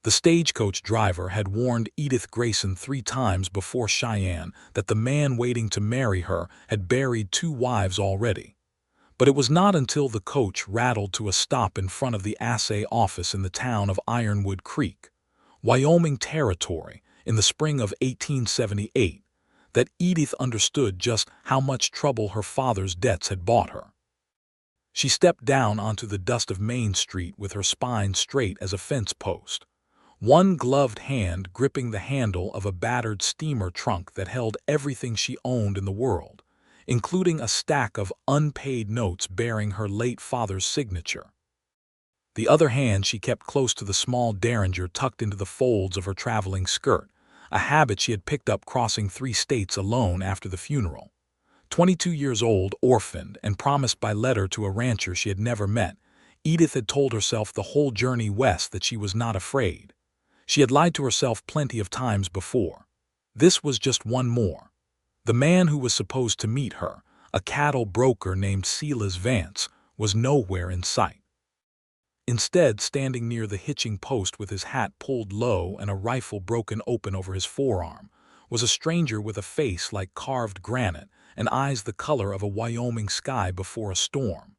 The stagecoach driver had warned Edith Grayson 3 times before Cheyenne that the man waiting to marry her had buried 2 wives already. But it was not until the coach rattled to a stop in front of the assay office in the town of Ironwood Creek, Wyoming Territory, in the spring of 1878, that Edith understood just how much trouble her father's debts had bought her. She stepped down onto the dust of Main Street with her spine straight as a fence post, one gloved hand gripping the handle of a battered steamer trunk that held everything she owned in the world, including a stack of unpaid notes bearing her late father's signature. The other hand she kept close to the small derringer tucked into the folds of her traveling skirt, a habit she had picked up crossing 3 states alone after the funeral. 22 years old, orphaned, and promised by letter to a rancher she had never met, Edith had told herself the whole journey west that she was not afraid. She had lied to herself plenty of times before. This was just one more. The man who was supposed to meet her, a cattle broker named Silas Vance, was nowhere in sight. Instead, standing near the hitching post with his hat pulled low and a rifle broken open over his forearm, was a stranger with a face like carved granite and eyes the color of a Wyoming sky before a storm.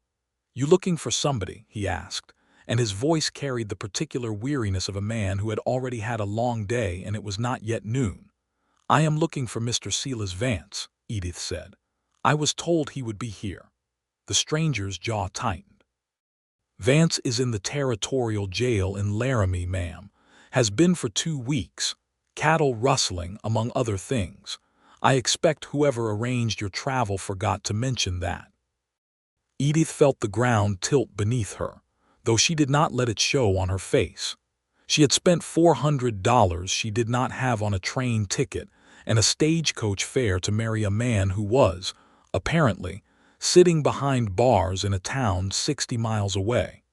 "You looking for somebody?" he asked, and his voice carried the particular weariness of a man who had already had a long day and it was not yet noon. "I am looking for Mr. Silas Vance," Edith said. "I was told he would be here." The stranger's jaw tightened. "Vance is in the territorial jail in Laramie, ma'am. Has been for 2 weeks. Cattle rustling, among other things. I expect whoever arranged your travel forgot to mention that." Edith felt the ground tilt beneath her, though she did not let it show on her face. She had spent $400 she did not have on a train ticket and a stagecoach fare to marry a man who was, apparently, sitting behind bars in a town 60 miles away.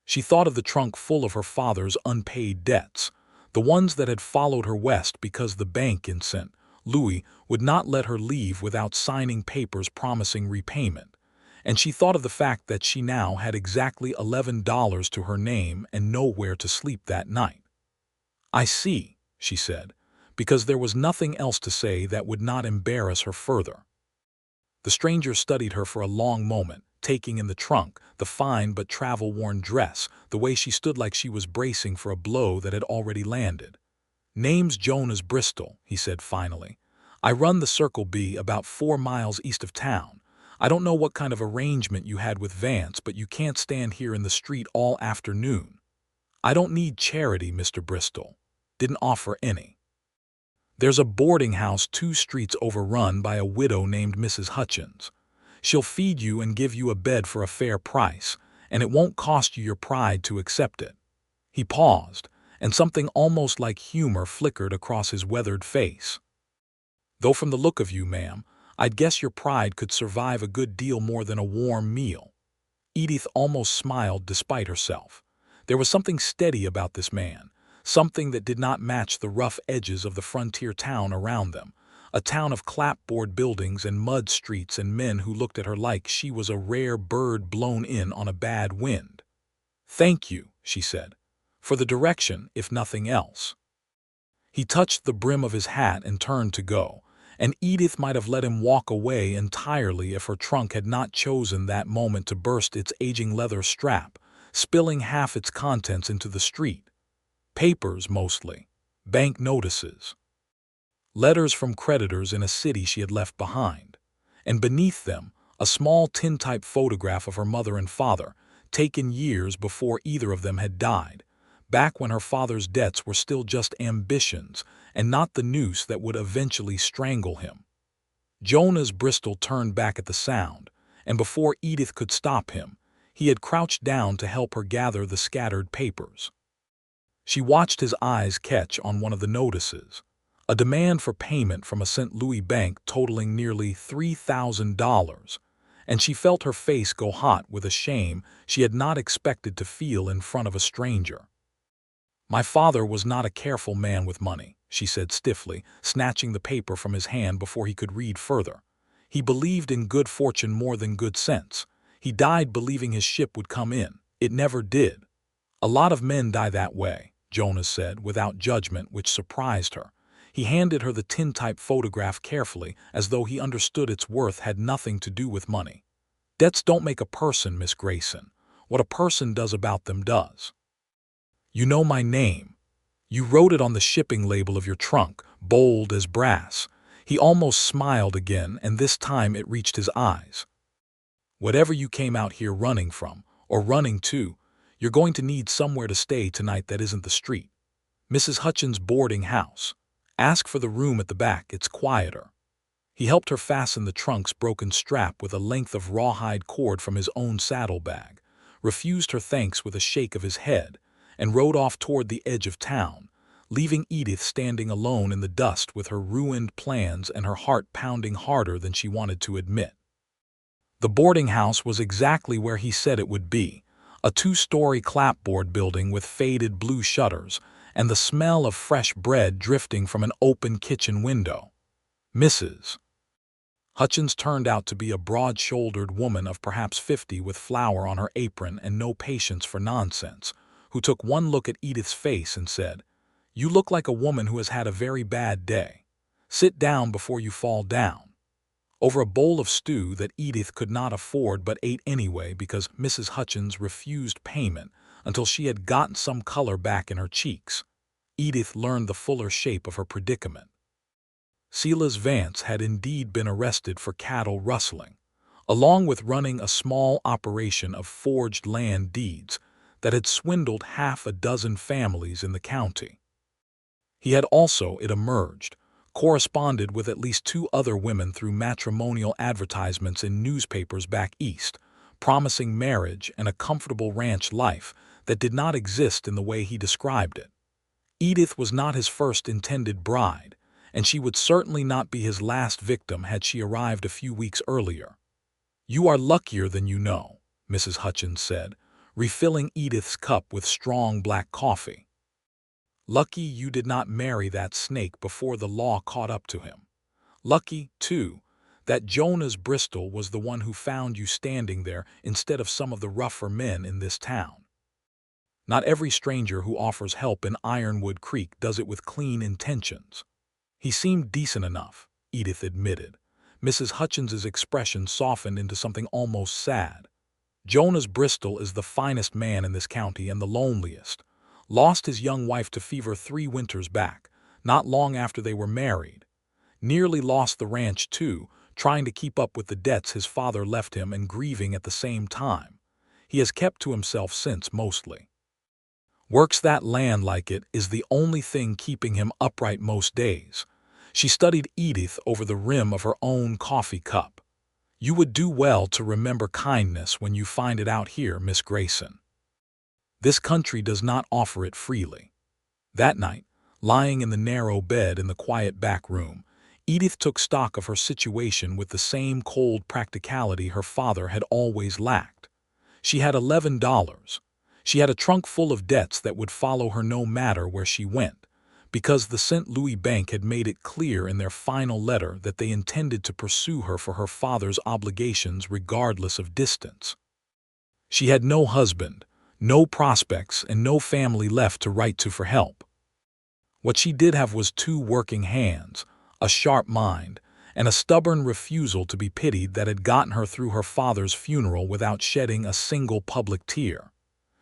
She thought of the trunk full of her father's unpaid debts, the ones that had followed her west because the bank in St. Louis would not let her leave without signing papers promising repayment, and she thought of the fact that she now had exactly $11 to her name and nowhere to sleep that night. "I see," she said, because there was nothing else to say that would not embarrass her further. The stranger studied her for a long moment, taking in the trunk, the fine but travel-worn dress, the way she stood like she was bracing for a blow that had already landed. "Name's Jonas Bristol," he said finally. "I run the Circle B about 4 miles east of town. I don't know what kind of arrangement you had with Vance, but you can't stand here in the street all afternoon." "I don't need charity, Mr. Bristol. Didn't offer any. There's a boarding house 2 streets over run by a widow named Mrs. Hutchins. She'll feed you and give you a bed for a fair price, and it won't cost you your pride to accept it." He paused, and something almost like humor flickered across his weathered face. "Though from the look of you, ma'am, I'd guess your pride could survive a good deal more than a warm meal." Edith almost smiled despite herself. There was something steady about this man, something that did not match the rough edges of the frontier town around them, a town of clapboard buildings and mud streets and men who looked at her like she was a rare bird blown in on a bad wind. "Thank you," she said, "for the direction, if nothing else." He touched the brim of his hat and turned to go, and Edith might have let him walk away entirely if her trunk had not chosen that moment to burst its aging leather strap, spilling half its contents into the street. Papers, mostly. Bank notices. Letters from creditors in a city she had left behind. And beneath them, a small tintype photograph of her mother and father, taken years before either of them had died, back when her father's debts were still just ambitions and not the noose that would eventually strangle him. Jonas Bristol turned back at the sound, and before Edith could stop him, he had crouched down to help her gather the scattered papers. She watched his eyes catch on one of the notices, a demand for payment from a St. Louis bank totaling nearly $3,000, and she felt her face go hot with a shame she had not expected to feel in front of a stranger. "My father was not a careful man with money," she said stiffly, snatching the paper from his hand before he could read further. "He believed in good fortune more than good sense. He died believing his ship would come in. It never did. A lot of men die that way. Jonas said, without judgment, which surprised her. He handed her the tintype photograph carefully, as though he understood its worth had nothing to do with money. Debts don't make a person, Miss Grayson. What a person does about them does. You know my name. You wrote it on the shipping label of your trunk, bold as brass. He almost smiled again, and this time it reached his eyes. Whatever you came out here running from, or running to, you're going to need somewhere to stay tonight that isn't the street. Mrs. Hutchins' boarding house. Ask for the room at the back, it's quieter. He helped her fasten the trunk's broken strap with a length of rawhide cord from his own saddlebag, refused her thanks with a shake of his head, and rode off toward the edge of town, leaving Edith standing alone in the dust with her ruined plans and her heart pounding harder than she wanted to admit. The boarding house was exactly where he said it would be, a two-story clapboard building with faded blue shutters and the smell of fresh bread drifting from an open kitchen window. Mrs. Hutchins turned out to be a broad-shouldered woman of perhaps 50 with flour on her apron and no patience for nonsense, who took one look at Edith's face and said, "You look like a woman who has had a very bad day. Sit down before you fall down." Over a bowl of stew that Edith could not afford but ate anyway because Mrs. Hutchins refused payment until she had gotten some color back in her cheeks, Edith learned the fuller shape of her predicament. Silas Vance had indeed been arrested for cattle rustling, along with running a small operation of forged land deeds that had swindled half a dozen families in the county. He had also, it emerged, corresponded with at least 2 other women through matrimonial advertisements in newspapers back east, promising marriage and a comfortable ranch life that did not exist in the way he described it. Edith was not his first intended bride, and she would certainly not be his last victim had she arrived a few weeks earlier. "You are luckier than you know," Mrs. Hutchins said, refilling Edith's cup with strong black coffee. "Lucky you did not marry that snake before the law caught up to him. Lucky, too, that Jonas Bristol was the one who found you standing there instead of some of the rougher men in this town. Not every stranger who offers help in Ironwood Creek does it with clean intentions." "He seemed decent enough," Edith admitted. Mrs. Hutchins's expression softened into something almost sad. "Jonas Bristol is the finest man in this county and the loneliest. Lost his young wife to fever 3 winters back, not long after they were married. Nearly lost the ranch, too, trying to keep up with the debts his father left him and grieving at the same time. He has kept to himself since, mostly. Works that land like it is the only thing keeping him upright most days." She studied Edith over the rim of her own coffee cup. "You would do well to remember kindness when you find it out here, Miss Grayson. This country does not offer it freely." That night, lying in the narrow bed in the quiet back room, Edith took stock of her situation with the same cold practicality her father had always lacked. She had $11. She had a trunk full of debts that would follow her no matter where she went, because the St. Louis Bank had made it clear in their final letter that they intended to pursue her for her father's obligations regardless of distance. She had no husband, no prospects, and no family left to write to for help. What she did have was 2 working hands, a sharp mind, and a stubborn refusal to be pitied that had gotten her through her father's funeral without shedding a single public tear.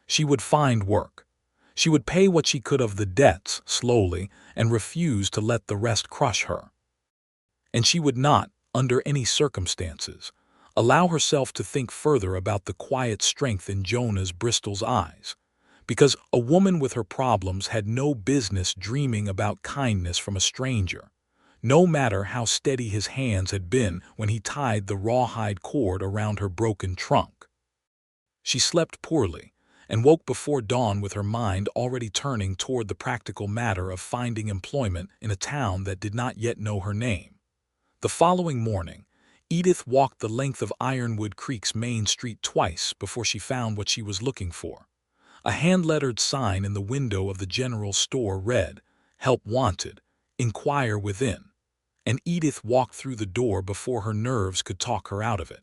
She would find work. She would pay what she could of the debts, slowly, and refuse to let the rest crush her. And she would not, under any circumstances, allow herself to think further about the quiet strength in Jonas Bristol's eyes, because a woman with her problems had no business dreaming about kindness from a stranger, no matter how steady his hands had been when he tied the rawhide cord around her broken trunk. She slept poorly, and woke before dawn with her mind already turning toward the practical matter of finding employment in a town that did not yet know her name. The following morning, Edith walked the length of Ironwood Creek's main street twice before she found what she was looking for. A hand-lettered sign in the window of the general store read, "Help Wanted, Inquire Within," and Edith walked through the door before her nerves could talk her out of it.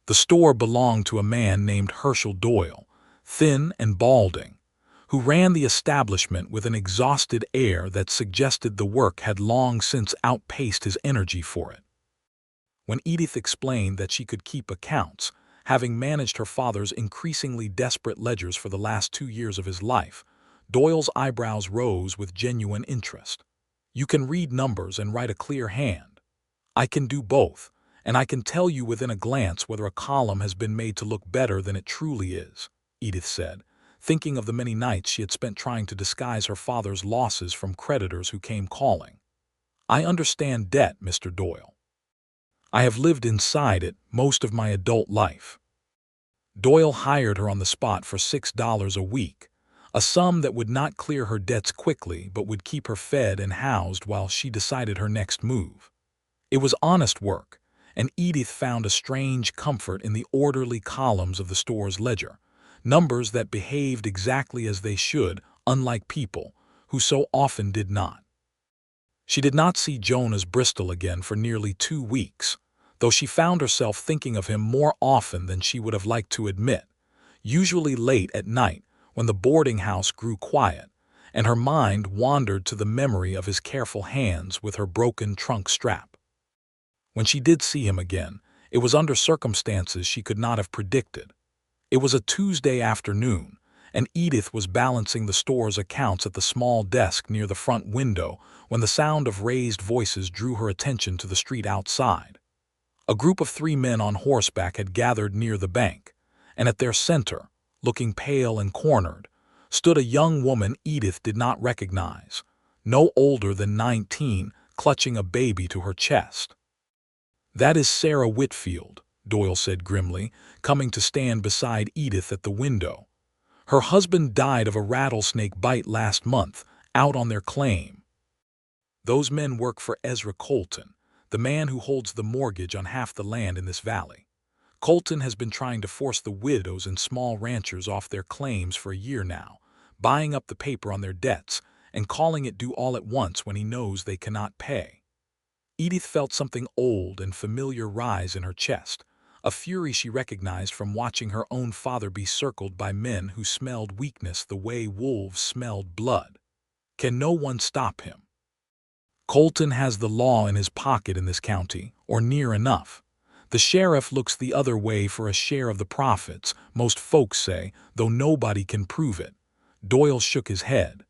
The store belonged to a man named Herschel Doyle, thin and balding, who ran the establishment with an exhausted air that suggested the work had long since outpaced his energy for it. When Edith explained that she could keep accounts, having managed her father's increasingly desperate ledgers for the last 2 years of his life, Doyle's eyebrows rose with genuine interest. "You can read numbers and write a clear hand. I can do both, and I can tell you within a glance whether a column has been made to look better than it truly is," Edith said, thinking of the many nights she had spent trying to disguise her father's losses from creditors who came calling. "I understand debt, Mr. Doyle. I have lived inside it most of my adult life." Doyle hired her on the spot for $6 a week, a sum that would not clear her debts quickly but would keep her fed and housed while she decided her next move. It was honest work, and Edith found a strange comfort in the orderly columns of the store's ledger, numbers that behaved exactly as they should, unlike people, who so often did not. She did not see Jonas Bristol again for nearly 2 weeks, though she found herself thinking of him more often than she would have liked to admit, usually late at night when the boarding house grew quiet, and her mind wandered to the memory of his careful hands with her broken trunk strap. When she did see him again, it was under circumstances she could not have predicted. It was a Tuesday afternoon, and Edith was balancing the store's accounts at the small desk near the front window when the sound of raised voices drew her attention to the street outside. A group of 3 men on horseback had gathered near the bank, and at their center, looking pale and cornered, stood a young woman Edith did not recognize, no older than 19, clutching a baby to her chest. "That is Sarah Whitfield," Doyle said grimly, coming to stand beside Edith at the window. "Her husband died of a rattlesnake bite last month, out on their claim." "Those men work for Ezra Colton, the man who holds the mortgage on half the land in this valley. Colton has been trying to force the widows and small ranchers off their claims for a year now, buying up the paper on their debts and calling it due all at once when he knows they cannot pay." Edith felt something old and familiar rise in her chest, a fury she recognized from watching her own father be circled by men who smelled weakness the way wolves smelled blood. "Can no one stop him? Colton has the law in his pocket in this county, or near enough. The sheriff looks the other way for a share of the profits, most folks say, though nobody can prove it." Doyle shook his head.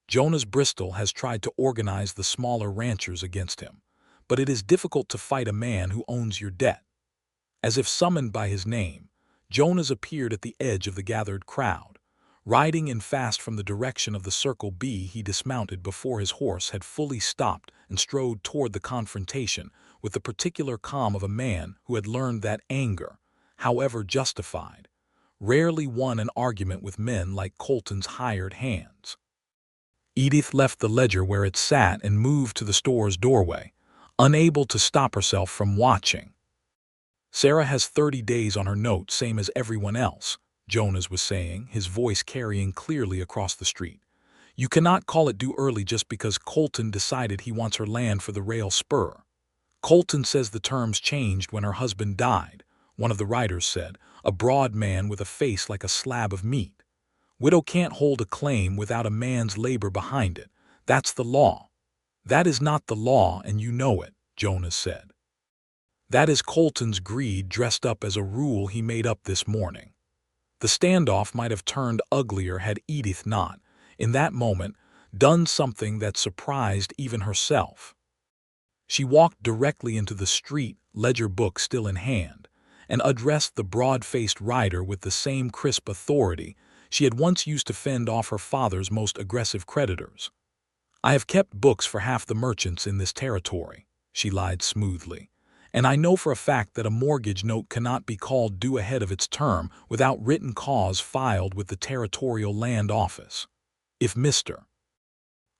"Jonas Bristol has tried to organize the smaller ranchers against him, but it is difficult to fight a man who owns your debt." As if summoned by his name, Jonas appeared at the edge of the gathered crowd. Riding in fast from the direction of the Circle B, he dismounted before his horse had fully stopped and strode toward the confrontation with the particular calm of a man who had learned that anger, however justified, rarely won an argument with men like Colton's hired hands. Edith left the ledger where it sat and moved to the store's doorway, unable to stop herself from watching. "Sarah has 30 days on her note, same as everyone else," Jonas was saying, his voice carrying clearly across the street. "You cannot call it due early just because Colton decided he wants her land for the rail spur." "Colton says the terms changed when her husband died," one of the riders said, a broad man with a face like a slab of meat. "Widow can't hold a claim without a man's labor behind it. That's the law." "That is not the law, and you know it," Jonas said. "That is Colton's greed dressed up as a rule he made up this morning." The standoff might have turned uglier had Edith not, in that moment, done something that surprised even herself. She walked directly into the street, ledger book still in hand, and addressed the broad-faced rider with the same crisp authority she had once used to fend off her father's most aggressive creditors. "I have kept books for half the merchants in this territory," she lied smoothly, "and I know for a fact that a mortgage note cannot be called due ahead of its term without written cause filed with the Territorial Land Office. If Mr.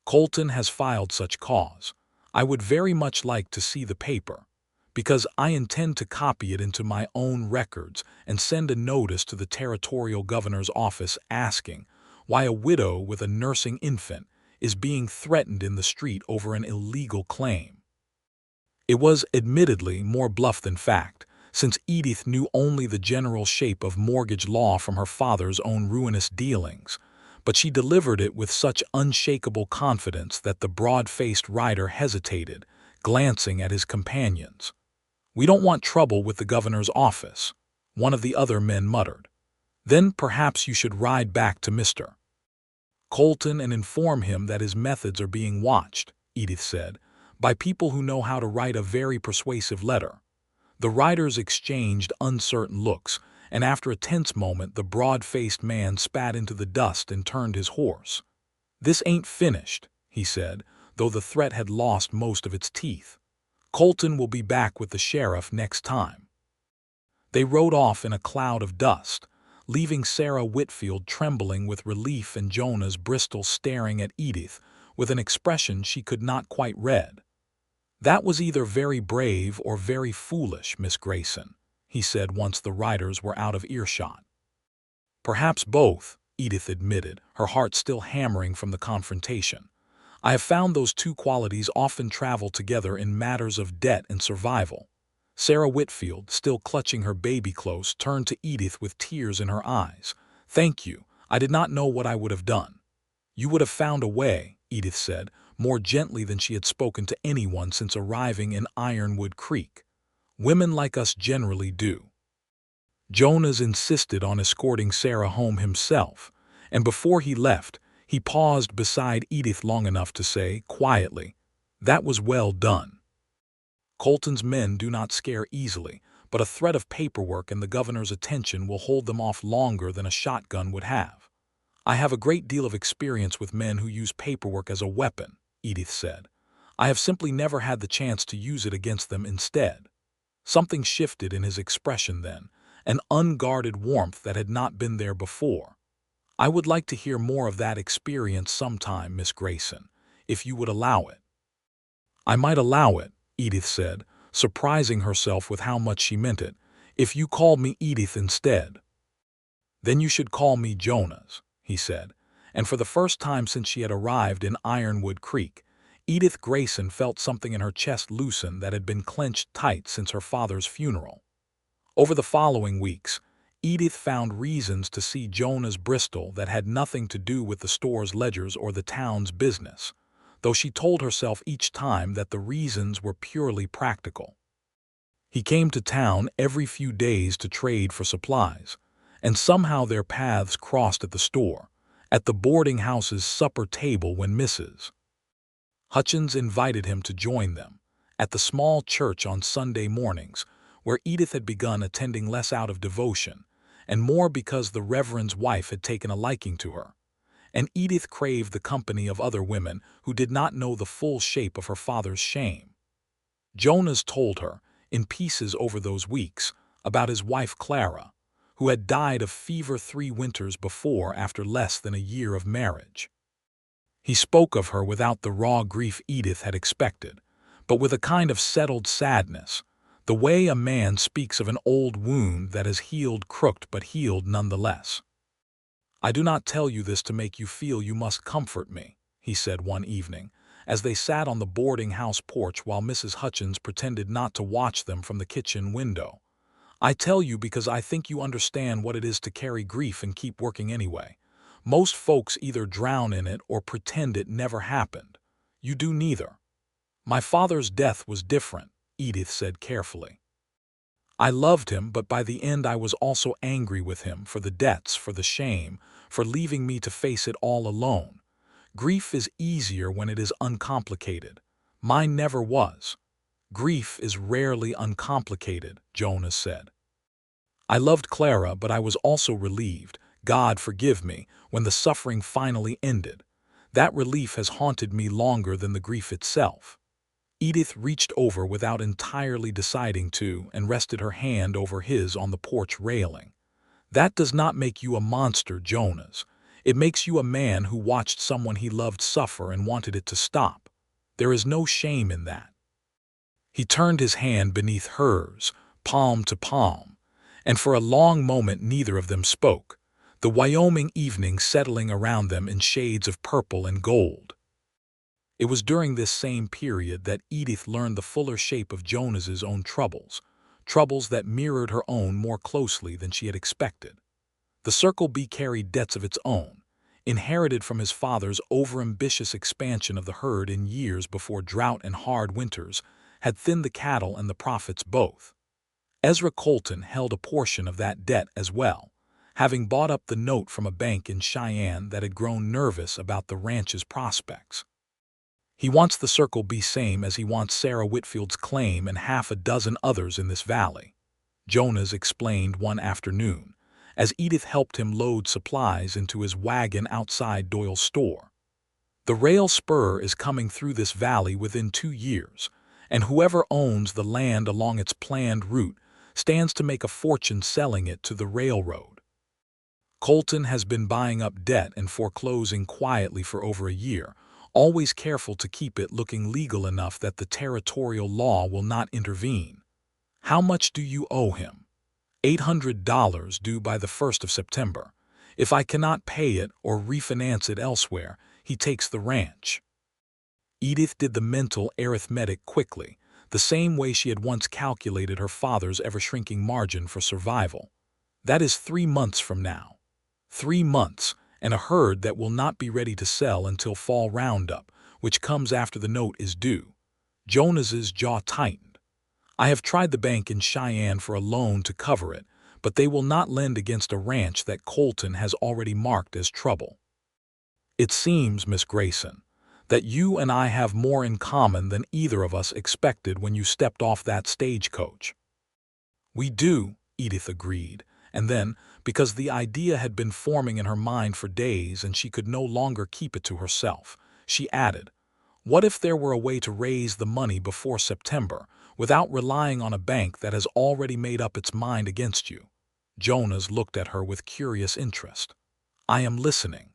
Colton has filed such cause, I would very much like to see the paper, because I intend to copy it into my own records and send a notice to the Territorial Governor's office asking why a widow with a nursing infant is being threatened in the street over an illegal claim." It was admittedly more bluff than fact, since Edith knew only the general shape of mortgage law from her father's own ruinous dealings, but she delivered it with such unshakable confidence that the broad-faced rider hesitated, glancing at his companions. "We don't want trouble with the governor's office," one of the other men muttered. "Then perhaps you should ride back to Mr. Colton and inform him that his methods are being watched," Edith said, "by people who know how to write a very persuasive letter." The riders exchanged uncertain looks, and after a tense moment the broad-faced man spat into the dust and turned his horse. "This ain't finished," he said, though the threat had lost most of its teeth. "Colton will be back with the sheriff next time." They rode off in a cloud of dust, leaving Sarah Whitfield trembling with relief and Jonas Bristol staring at Edith with an expression she could not quite read. "That was either very brave or very foolish, Miss Grayson," he said once the riders were out of earshot. "Perhaps both," Edith admitted, her heart still hammering from the confrontation. "I have found those two qualities often travel together in matters of debt and survival." Sarah Whitfield, still clutching her baby close, turned to Edith with tears in her eyes. "Thank you. I did not know what I would have done." "You would have found a way," Edith said, more gently than she had spoken to anyone since arriving in Ironwood Creek. "Women like us generally do." Jonas insisted on escorting Sarah home himself, and before he left, he paused beside Edith long enough to say, quietly, "That was well done. Colton's men do not scare easily, but a threat of paperwork and the governor's attention will hold them off longer than a shotgun would have." "I have a great deal of experience with men who use paperwork as a weapon," Edith said. "I have simply never had the chance to use it against them instead." Something shifted in his expression then, an unguarded warmth that had not been there before. "I would like to hear more of that experience sometime, Miss Grayson, if you would allow it." "I might allow it," Edith said, surprising herself with how much she meant it, "if you called me Edith instead." "Then you should call me Jonas," he said, and for the first time since she had arrived in Ironwood Creek, Edith Grayson felt something in her chest loosen that had been clenched tight since her father's funeral. Over the following weeks, Edith found reasons to see Jonas Bristol that had nothing to do with the store's ledgers or the town's business, though she told herself each time that the reasons were purely practical. He came to town every few days to trade for supplies, and somehow their paths crossed at the store, at the boarding house's supper table when Mrs. Hutchins invited him to join them, at the small church on Sunday mornings, where Edith had begun attending less out of devotion, and more because the Reverend's wife had taken a liking to her. And Edith craved the company of other women who did not know the full shape of her father's shame. Jonas told her, in pieces over those weeks, about his wife Clara, who had died of fever 3 winters before after less than a year of marriage. He spoke of her without the raw grief Edith had expected, but with a kind of settled sadness, the way a man speaks of an old wound that has healed crooked but healed nonetheless. "I do not tell you this to make you feel you must comfort me," he said one evening, as they sat on the boarding house porch while Mrs. Hutchins pretended not to watch them from the kitchen window. "I tell you because I think you understand what it is to carry grief and keep working anyway. Most folks either drown in it or pretend it never happened. You do neither." "My father's death was different," Edith said carefully. "I loved him, but by the end I was also angry with him for the debts, for the shame, for leaving me to face it all alone. Grief is easier when it is uncomplicated. Mine never was." "Grief is rarely uncomplicated," Jonas said. "I loved Clara, but I was also relieved, God forgive me, when the suffering finally ended. That relief has haunted me longer than the grief itself." Edith reached over without entirely deciding to and rested her hand over his on the porch railing. "That does not make you a monster, Jonas. It makes you a man who watched someone he loved suffer and wanted it to stop. There is no shame in that." He turned his hand beneath hers, palm to palm, and for a long moment neither of them spoke, the Wyoming evening settling around them in shades of purple and gold. It was during this same period that Edith learned the fuller shape of Jonas's own troubles, troubles that mirrored her own more closely than she had expected. The Circle B carried debts of its own, inherited from his father's overambitious expansion of the herd in years before drought and hard winters had thinned the cattle and the profits both. Ezra Colton held a portion of that debt as well, having bought up the note from a bank in Cheyenne that had grown nervous about the ranch's prospects. He wants the Circle B same as he wants Sarah Whitfield's claim and half a dozen others in this valley, Jonas explained one afternoon, as Edith helped him load supplies into his wagon outside Doyle's store. The rail spur is coming through this valley within 2 years, and whoever owns the land along its planned route stands to make a fortune selling it to the railroad. Colton has been buying up debt and foreclosing quietly for over a year, always careful to keep it looking legal enough that the territorial law will not intervene. How much do you owe him? $800 due by the 1st of September. If I cannot pay it or refinance it elsewhere, he takes the ranch. Edith did the mental arithmetic quickly, the same way she had once calculated her father's ever-shrinking margin for survival. That is 3 months from now. 3 months, and a herd that will not be ready to sell until fall roundup, which comes after the note is due. Jonas's jaw tightened. I have tried the bank in Cheyenne for a loan to cover it, but they will not lend against a ranch that Colton has already marked as trouble. It seems, Miss Grayson, that you and I have more in common than either of us expected when you stepped off that stagecoach. We do, Edith agreed, and then, because the idea had been forming in her mind for days and she could no longer keep it to herself, she added, what if there were a way to raise the money before September, without relying on a bank that has already made up its mind against you? Jonas looked at her with curious interest. I am listening.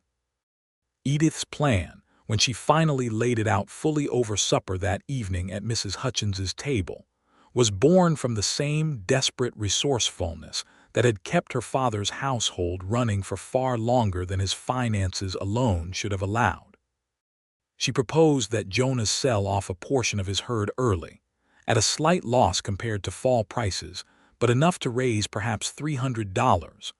Edith's plan, when she finally laid it out fully over supper that evening at Mrs. Hutchins's table, was born from the same desperate resourcefulness that had kept her father's household running for far longer than his finances alone should have allowed. She proposed that Jonas sell off a portion of his herd early, at a slight loss compared to fall prices, but enough to raise perhaps $300,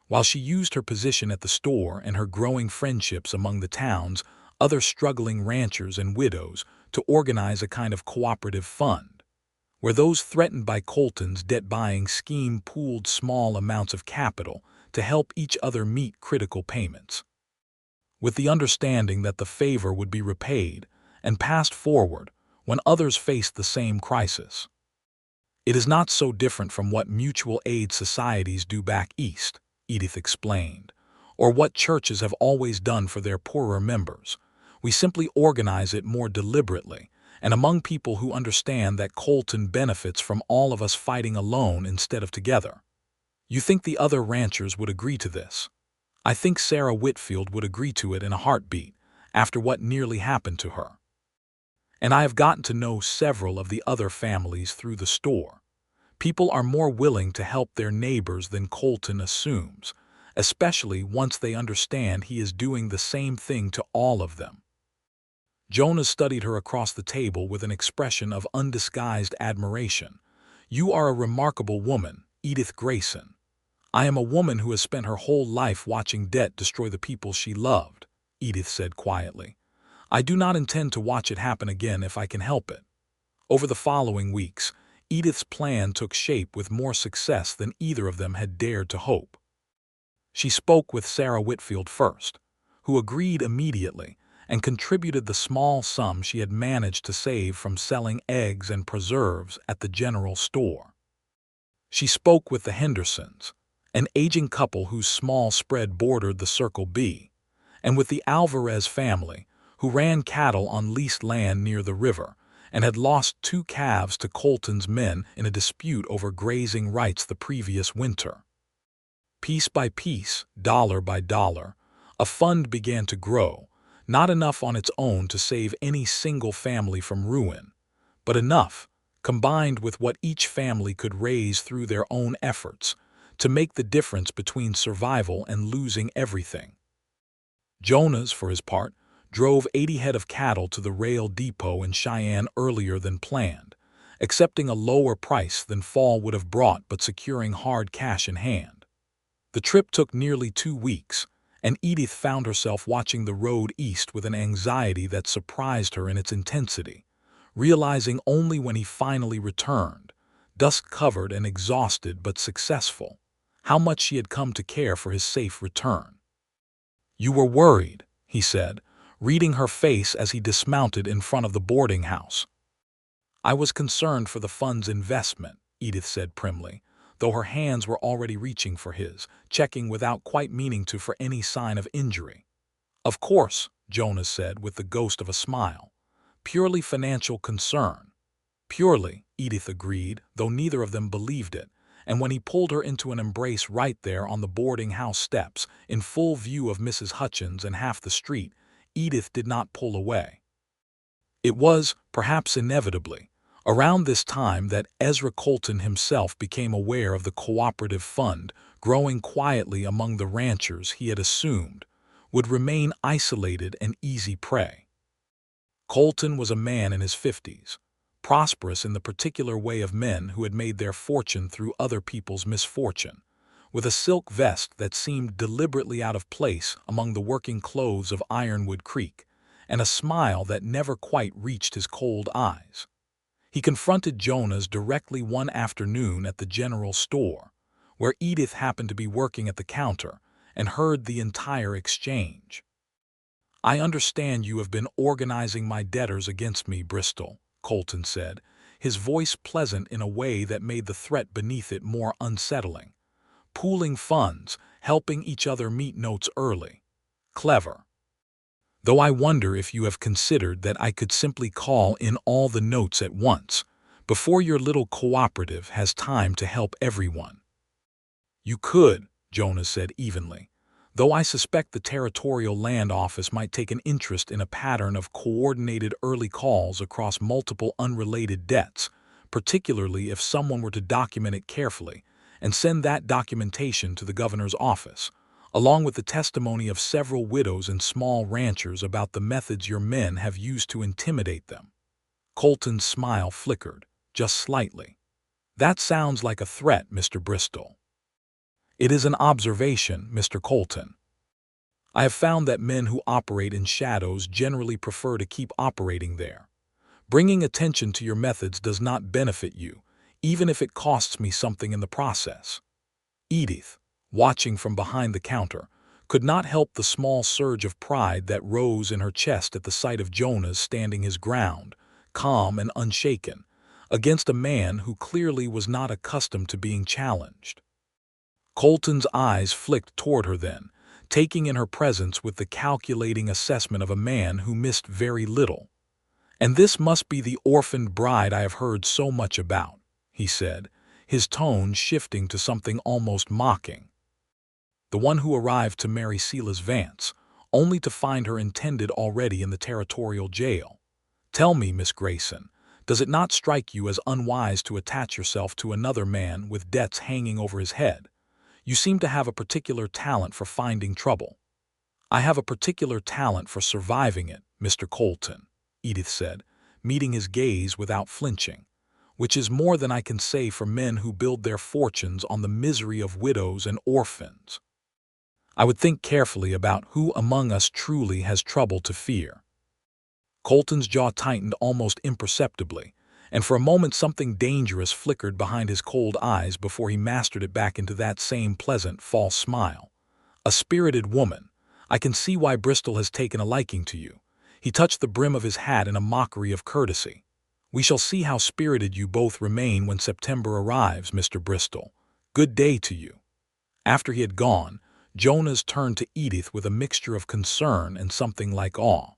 while she used her position at the store and her growing friendships among the town's other struggling ranchers and widows to organize a kind of cooperative fund, where those threatened by Colton's debt-buying scheme pooled small amounts of capital to help each other meet critical payments, with the understanding that the favor would be repaid and passed forward when others faced the same crisis. It is not so different from what mutual aid societies do back east, Edith explained, or what churches have always done for their poorer members. We simply organize it more deliberately, and among people who understand that Colton benefits from all of us fighting alone instead of together. You think the other ranchers would agree to this? I think Sarah Whitfield would agree to it in a heartbeat, after what nearly happened to her. And I have gotten to know several of the other families through the store. People are more willing to help their neighbors than Colton assumes, especially once they understand he is doing the same thing to all of them. Jonas studied her across the table with an expression of undisguised admiration. You are a remarkable woman, Edith Grayson. I am a woman who has spent her whole life watching debt destroy the people she loved, Edith said quietly. I do not intend to watch it happen again if I can help it. Over the following weeks, Edith's plan took shape with more success than either of them had dared to hope. She spoke with Sarah Whitfield first, who agreed immediately and contributed the small sum she had managed to save from selling eggs and preserves at the general store. She spoke with the Hendersons, an aging couple whose small spread bordered the Circle B, and with the Alvarez family, who ran cattle on leased land near the river and had lost 2 calves to Colton's men in a dispute over grazing rights the previous winter. Piece by piece, dollar by dollar, a fund began to grow, not enough on its own to save any single family from ruin, but enough, combined with what each family could raise through their own efforts, to make the difference between survival and losing everything. Jonas, for his part, drove 80 head of cattle to the rail depot in Cheyenne earlier than planned, accepting a lower price than fall would have brought but securing hard cash in hand. The trip took nearly 2 weeks, and Edith found herself watching the road east with an anxiety that surprised her in its intensity, realizing only when he finally returned, dust-covered and exhausted but successful, how much she had come to care for his safe return. "You were worried," he said, reading her face as he dismounted in front of the boarding house. "I was concerned for the fund's investment," Edith said primly, though her hands were already reaching for his, checking without quite meaning to for any sign of injury. "Of course," Jonas said with the ghost of a smile. "Purely financial concern." "Purely," Edith agreed, though neither of them believed it, and when he pulled her into an embrace right there on the boarding house steps, in full view of Mrs. Hutchins and half the street, Edith did not pull away. It was, perhaps inevitably, around this time that Ezra Colton himself became aware of the cooperative fund growing quietly among the ranchers he had assumed would remain isolated and easy prey. Colton was a man in his 50s, prosperous in the particular way of men who had made their fortune through other people's misfortune, with a silk vest that seemed deliberately out of place among the working clothes of Ironwood Creek, and a smile that never quite reached his cold eyes. He confronted Jonas directly one afternoon at the general store, where Edith happened to be working at the counter, and heard the entire exchange. "I understand you have been organizing my debtors against me, Bristol," Colton said, his voice pleasant in a way that made the threat beneath it more unsettling. "Pooling funds, helping each other meet notes early. Clever. Though I wonder if you have considered that I could simply call in all the notes at once, before your little cooperative has time to help everyone." "You could," Jonas said evenly, "though I suspect the Territorial Land Office might take an interest in a pattern of coordinated early calls across multiple unrelated debts, particularly if someone were to document it carefully and send that documentation to the governor's office, along with the testimony of several widows and small ranchers about the methods your men have used to intimidate them." Colton's smile flickered, just slightly. "That sounds like a threat, Mr. Bristol." "It is an observation, Mr. Colton. I have found that men who operate in shadows generally prefer to keep operating there. Bringing attention to your methods does not benefit you, even if it costs me something in the process." Edith, watching from behind the counter, could not help the small surge of pride that rose in her chest at the sight of Jonas standing his ground, calm and unshaken, against a man who clearly was not accustomed to being challenged. Colton's eyes flicked toward her then, taking in her presence with the calculating assessment of a man who missed very little. "And this must be the orphaned bride I have heard so much about," he said, his tone shifting to something almost mocking. "The one who arrived to marry Silas Vance, only to find her intended already in the territorial jail. Tell me, Miss Grayson, does it not strike you as unwise to attach yourself to another man with debts hanging over his head? You seem to have a particular talent for finding trouble." "I have a particular talent for surviving it, Mr. Colton," Edith said, meeting his gaze without flinching, "which is more than I can say for men who build their fortunes on the misery of widows and orphans. I would think carefully about who among us truly has trouble to fear." Colton's jaw tightened almost imperceptibly, and for a moment something dangerous flickered behind his cold eyes before he mastered it back into that same pleasant, false smile. "A spirited woman. I can see why Bristol has taken a liking to you." He touched the brim of his hat in a mockery of courtesy. "We shall see how spirited you both remain when September arrives, Mr. Bristol. Good day to you." After he had gone, Jonas turned to Edith with a mixture of concern and something like awe.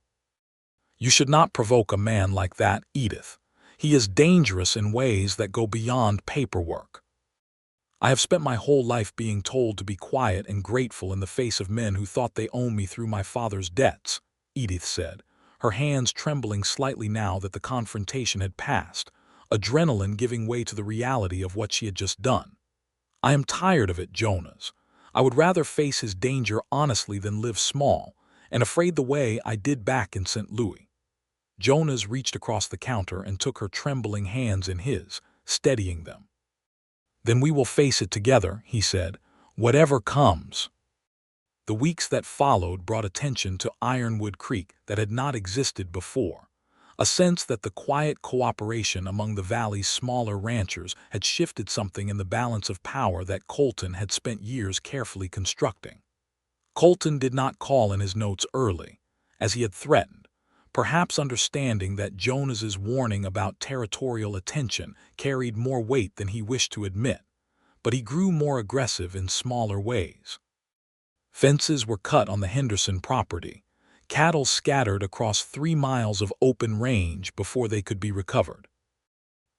"You should not provoke a man like that, Edith. He is dangerous in ways that go beyond paperwork." "I have spent my whole life being told to be quiet and grateful in the face of men who thought they owned me through my father's debts," Edith said, her hands trembling slightly now that the confrontation had passed, adrenaline giving way to the reality of what she had just done. "I am tired of it, Jonas. I would rather face his danger honestly than live small, and afraid the way I did back in St. Louis." Jonas reached across the counter and took her trembling hands in his, steadying them. "Then we will face it together," he said, "whatever comes." The weeks that followed brought attention to Ironwood Creek that had not existed before. A sense that the quiet cooperation among the valley's smaller ranchers had shifted something in the balance of power that Colton had spent years carefully constructing. Colton did not call in his notes early, as he had threatened, perhaps understanding that Jonas's warning about territorial attention carried more weight than he wished to admit, but he grew more aggressive in smaller ways. Fences were cut on the Henderson property, cattle scattered across 3 miles of open range before they could be recovered.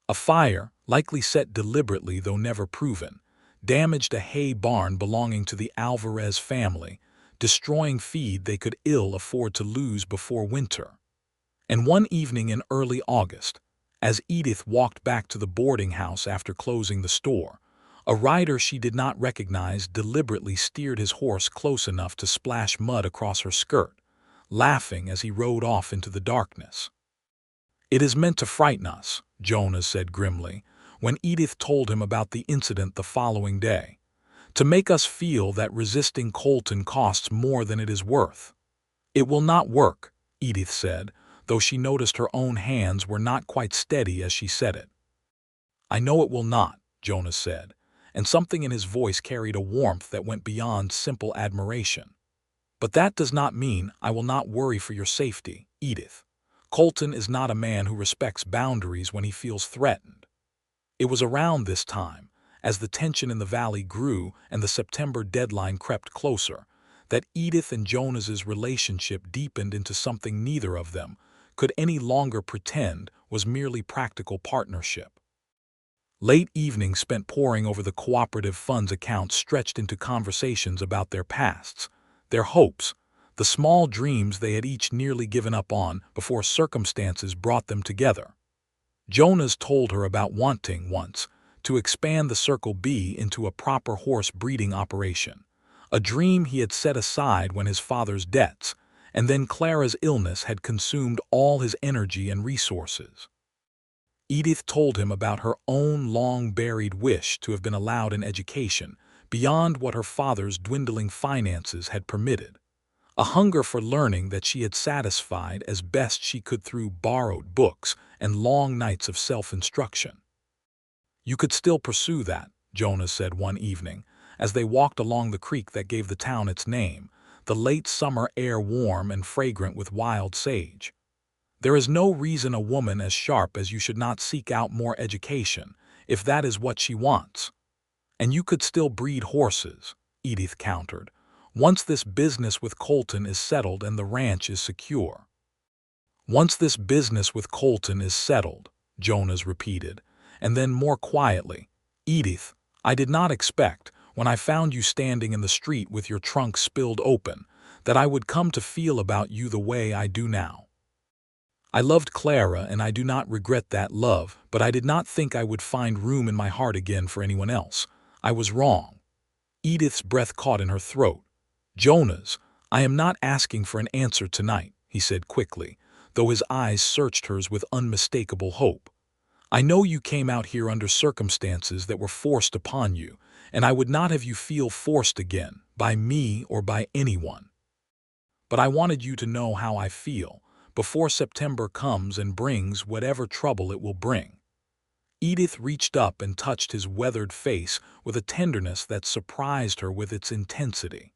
A fire, likely set deliberately though never proven, damaged a hay barn belonging to the Alvarez family, destroying feed they could ill afford to lose before winter. And one evening in early August, as Edith walked back to the boarding house after closing the store, a rider she did not recognize deliberately steered his horse close enough to splash mud across her skirt, laughing as he rode off into the darkness. "It is meant to frighten us," Jonas said grimly, when Edith told him about the incident the following day, "to make us feel that resisting Colton costs more than it is worth." "It will not work," Edith said, though she noticed her own hands were not quite steady as she said it. "I know it will not," Jonas said, and something in his voice carried a warmth that went beyond simple admiration. "But that does not mean I will not worry for your safety, Edith. Colton is not a man who respects boundaries when he feels threatened." It was around this time, as the tension in the valley grew and the September deadline crept closer, that Edith and Jonas's relationship deepened into something neither of them could any longer pretend was merely practical partnership. Late evenings spent poring over the cooperative funds accounts stretched into conversations about their pasts, their hopes, the small dreams they had each nearly given up on before circumstances brought them together. Jonas told her about wanting, once, to expand the Circle B into a proper horse breeding operation, a dream he had set aside when his father's debts, and then Clara's illness had consumed all his energy and resources. Edith told him about her own long-buried wish to have been allowed an education beyond what her father's dwindling finances had permitted, a hunger for learning that she had satisfied as best she could through borrowed books and long nights of self-instruction. "You could still pursue that," Jonas said one evening, as they walked along the creek that gave the town its name, the late summer air warm and fragrant with wild sage. "There is no reason a woman as sharp as you should not seek out more education, if that is what she wants." "And you could still breed horses," Edith countered, "once this business with Colton is settled and the ranch is secure." "Once this business with Colton is settled," Jonas repeated, and then more quietly, "Edith, I did not expect, when I found you standing in the street with your trunk spilled open, that I would come to feel about you the way I do now. I loved Clara and I do not regret that love, but I did not think I would find room in my heart again for anyone else. I was wrong." Edith's breath caught in her throat. "Jonas, I am not asking for an answer tonight," he said quickly, though his eyes searched hers with unmistakable hope. "I know you came out here under circumstances that were forced upon you, and I would not have you feel forced again, by me or by anyone. But I wanted you to know how I feel, before September comes and brings whatever trouble it will bring." Edith reached up and touched his weathered face with a tenderness that surprised her with its intensity.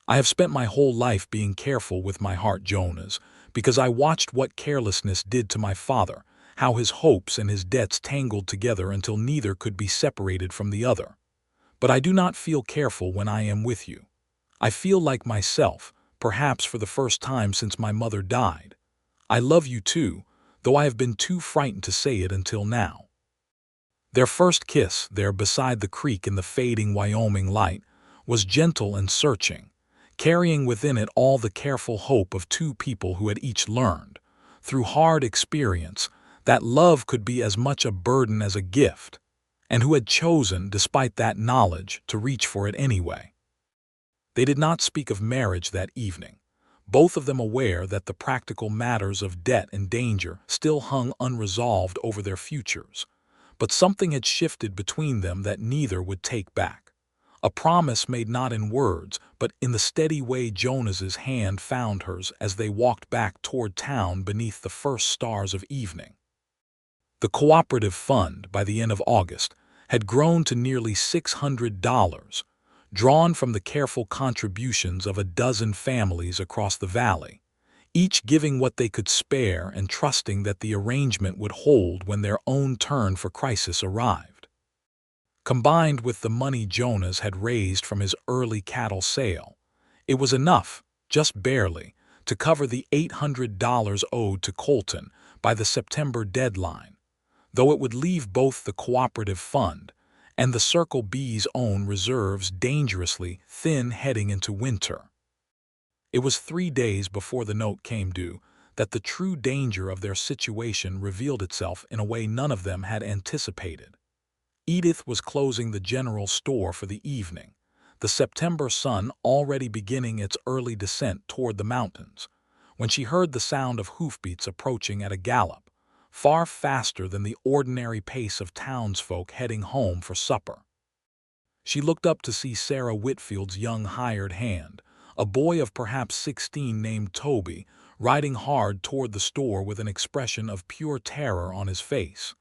"I have spent my whole life being careful with my heart, Jonas, because I watched what carelessness did to my father, how his hopes and his debts tangled together until neither could be separated from the other. But I do not feel careful when I am with you. I feel like myself, perhaps for the first time since my mother died. I love you too, though I have been too frightened to say it until now." Their first kiss, there beside the creek in the fading Wyoming light, was gentle and searching, carrying within it all the careful hope of two people who had each learned, through hard experience, that love could be as much a burden as a gift, and who had chosen, despite that knowledge, to reach for it anyway. They did not speak of marriage that evening, both of them aware that the practical matters of debt and danger still hung unresolved over their futures. But something had shifted between them that neither would take back. A promise made not in words, but in the steady way Jonas's hand found hers as they walked back toward town beneath the first stars of evening. The cooperative fund, by the end of August, had grown to nearly $600, drawn from the careful contributions of a dozen families across the valley, each giving what they could spare and trusting that the arrangement would hold when their own turn for crisis arrived. Combined with the money Jonas had raised from his early cattle sale, it was enough, just barely, to cover the $800 owed to Colton by the September deadline, though it would leave both the cooperative fund and the Circle B's own reserves dangerously thin heading into winter. It was 3 days before the note came due that the true danger of their situation revealed itself in a way none of them had anticipated. Edith was closing the general store for the evening, the September sun already beginning its early descent toward the mountains, when she heard the sound of hoofbeats approaching at a gallop, far faster than the ordinary pace of townsfolk heading home for supper. She looked up to see Sarah Whitfield's young hired hand, a boy of perhaps 16 named Toby, riding hard toward the store with an expression of pure terror on his face.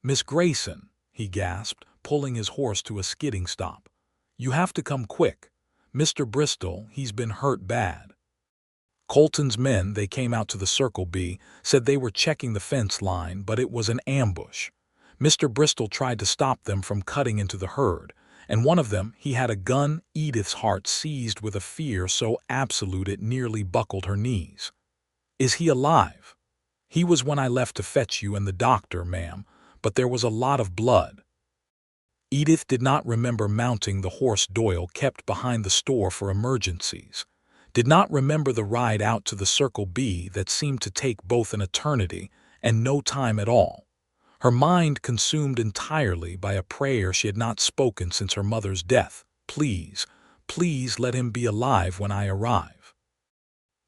"Miss Grayson," he gasped, pulling his horse to a skidding stop. "You have to come quick. Mr. Bristol, he's been hurt bad." Colton's men, they came out to the Circle B, said they were checking the fence line, but it was an ambush. Mr. Bristol tried to stop them from cutting into the herd, and one of them, he had a gun. Edith's heart seized with a fear so absolute it nearly buckled her knees. "Is he alive?" "He was when I left to fetch you and the doctor, ma'am, but there was a lot of blood." Edith did not remember mounting the horse Doyle kept behind the store for emergencies, did not remember the ride out to the Circle B that seemed to take both an eternity and no time at all, her mind consumed entirely by a prayer she had not spoken since her mother's death. "Please, please let him be alive when I arrive."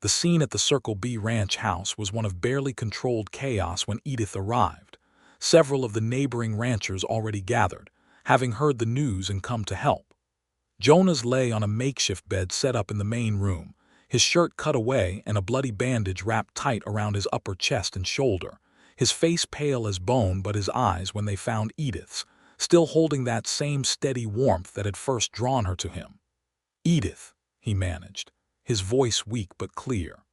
The scene at the Circle B ranch house was one of barely controlled chaos when Edith arrived. Several of the neighboring ranchers already gathered, having heard the news and come to help. Jonas lay on a makeshift bed set up in the main room, his shirt cut away and a bloody bandage wrapped tight around his upper chest and shoulder, his face pale as bone, but his eyes, when they found Edith's, still holding that same steady warmth that had first drawn her to him. "Edith," he managed, his voice weak but clear.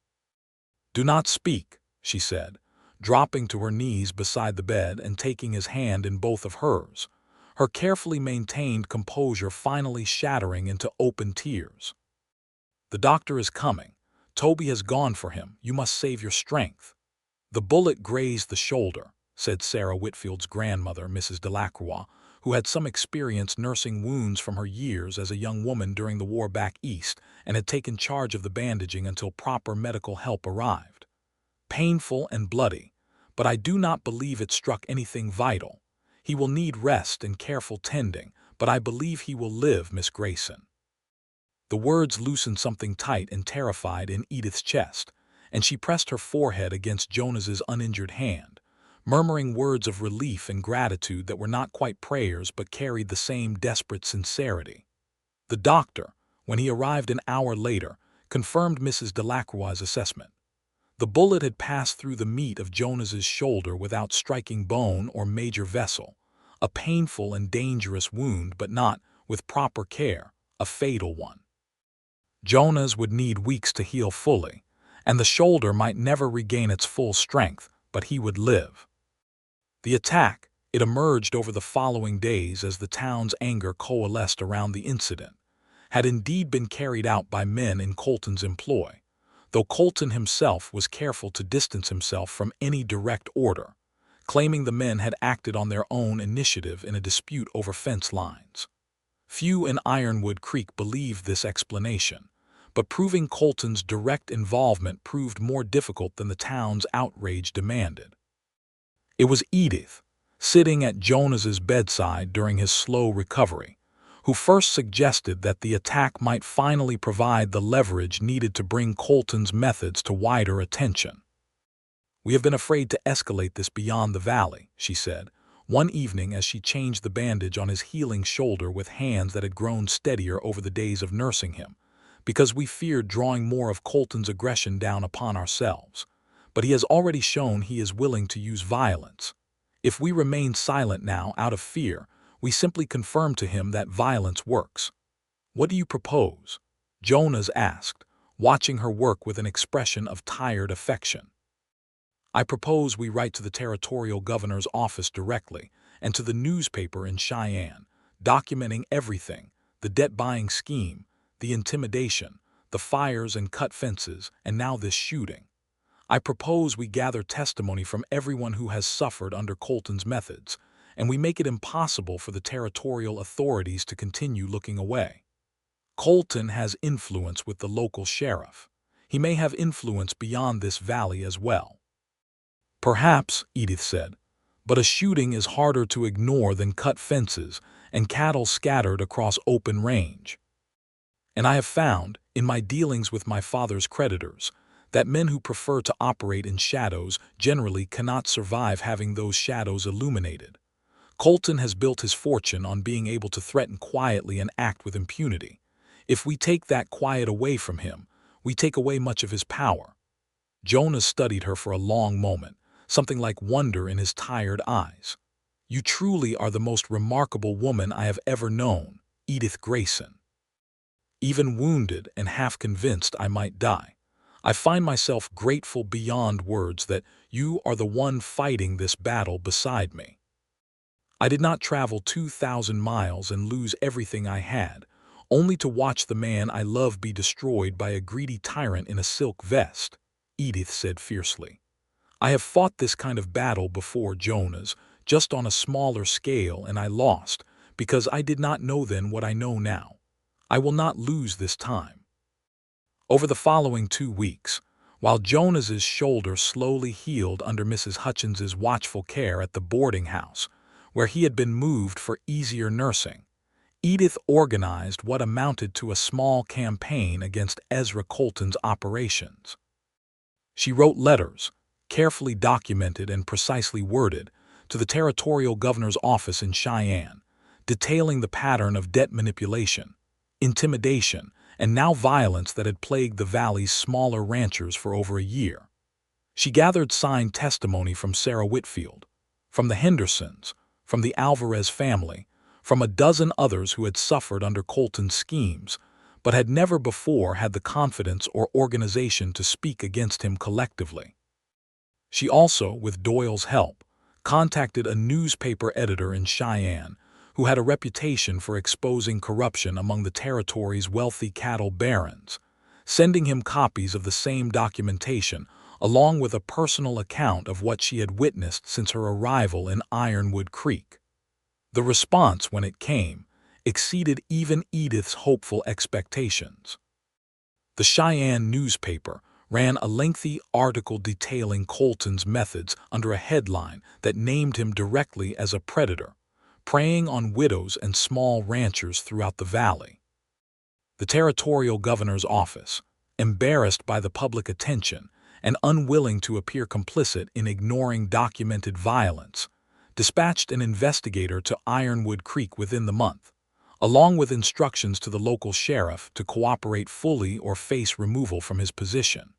"Do not speak," she said, dropping to her knees beside the bed and taking his hand in both of hers, her carefully maintained composure finally shattering into open tears. "The doctor is coming. Toby has gone for him. You must save your strength." "The bullet grazed the shoulder," said Sarah Whitfield's grandmother, Mrs. Delacroix, who had some experience nursing wounds from her years as a young woman during the war back east and had taken charge of the bandaging until proper medical help arrived. "Painful and bloody, but I do not believe it struck anything vital. He will need rest and careful tending, but I believe he will live, Miss Grayson." The words loosened something tight and terrified in Edith's chest, and she pressed her forehead against Jonas's uninjured hand, murmuring words of relief and gratitude that were not quite prayers but carried the same desperate sincerity. The doctor, when he arrived an hour later, confirmed Mrs. Delacroix's assessment. The bullet had passed through the meat of Jonas's shoulder without striking bone or major vessel, a painful and dangerous wound, but not, with proper care, a fatal one. Jonas would need weeks to heal fully, and the shoulder might never regain its full strength, but he would live. The attack, it emerged over the following days as the town's anger coalesced around the incident, had indeed been carried out by men in Colton's employ, though Colton himself was careful to distance himself from any direct order, claiming the men had acted on their own initiative in a dispute over fence lines. Few in Ironwood Creek believed this explanation, but proving Colton's direct involvement proved more difficult than the town's outrage demanded. It was Edith, sitting at Jonas's bedside during his slow recovery, who first suggested that the attack might finally provide the leverage needed to bring Colton's methods to wider attention. "We have been afraid to escalate this beyond the valley," she said, one evening as she changed the bandage on his healing shoulder with hands that had grown steadier over the days of nursing him, because we feared drawing more of Colton's aggression down upon ourselves. But he has already shown he is willing to use violence. If we remain silent now out of fear, we simply confirm to him that violence works. What do you propose? Jonas asked, watching her work with an expression of tired affection. I propose we write to the territorial governor's office directly and to the newspaper in Cheyenne, documenting everything, the debt-buying scheme, the intimidation, the fires and cut fences, and now this shooting. I propose we gather testimony from everyone who has suffered under Colton's methods, and we make it impossible for the territorial authorities to continue looking away. Colton has influence with the local sheriff. He may have influence beyond this valley as well. Perhaps, Edith said, but a shooting is harder to ignore than cut fences and cattle scattered across open range. And I have found, in my dealings with my father's creditors, that men who prefer to operate in shadows generally cannot survive having those shadows illuminated. Colton has built his fortune on being able to threaten quietly and act with impunity. If we take that quiet away from him, we take away much of his power. Jonas studied her for a long moment, something like wonder in his tired eyes. You truly are the most remarkable woman I have ever known, Edith Grayson. Even wounded and half convinced I might die, I find myself grateful beyond words that you are the one fighting this battle beside me. I did not travel 2,000 miles and lose everything I had, only to watch the man I love be destroyed by a greedy tyrant in a silk vest, Edith said fiercely. I have fought this kind of battle before, Jonas, just on a smaller scale, and I lost, because I did not know then what I know now. I will not lose this time. Over the following 2 weeks, while Jonas's shoulder slowly healed under Mrs. Hutchins's watchful care at the boarding house, where he had been moved for easier nursing, Edith organized what amounted to a small campaign against Ezra Colton's operations. She wrote letters, carefully documented and precisely worded, to the territorial governor's office in Cheyenne, detailing the pattern of debt manipulation, intimidation, and now violence that had plagued the valley's smaller ranchers for over a year. She gathered signed testimony from Sarah Whitfield, from the Hendersons, from the Alvarez family, from a dozen others who had suffered under Colton's schemes, but had never before had the confidence or organization to speak against him collectively. She also, with Doyle's help, contacted a newspaper editor in Cheyenne who had a reputation for exposing corruption among the territory's wealthy cattle barons, sending him copies of the same documentation along with a personal account of what she had witnessed since her arrival in Ironwood Creek. The response, when it came, exceeded even Edith's hopeful expectations. The Cheyenne newspaper ran a lengthy article detailing Colton's methods under a headline that named him directly as a predator, preying on widows and small ranchers throughout the valley. The territorial governor's office, embarrassed by the public attention and unwilling to appear complicit in ignoring documented violence, dispatched an investigator to Ironwood Creek within the month, along with instructions to the local sheriff to cooperate fully or face removal from his position.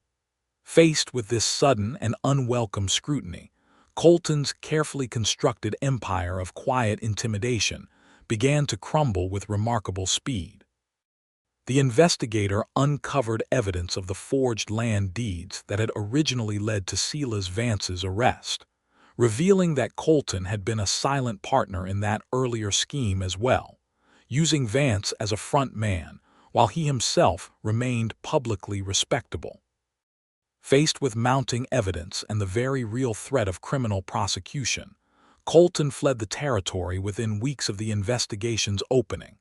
Faced with this sudden and unwelcome scrutiny, Colton's carefully constructed empire of quiet intimidation began to crumble with remarkable speed. The investigator uncovered evidence of the forged land deeds that had originally led to Silas Vance's arrest, revealing that Colton had been a silent partner in that earlier scheme as well, using Vance as a front man while he himself remained publicly respectable. Faced with mounting evidence and the very real threat of criminal prosecution, Colton fled the territory within weeks of the investigation's opening,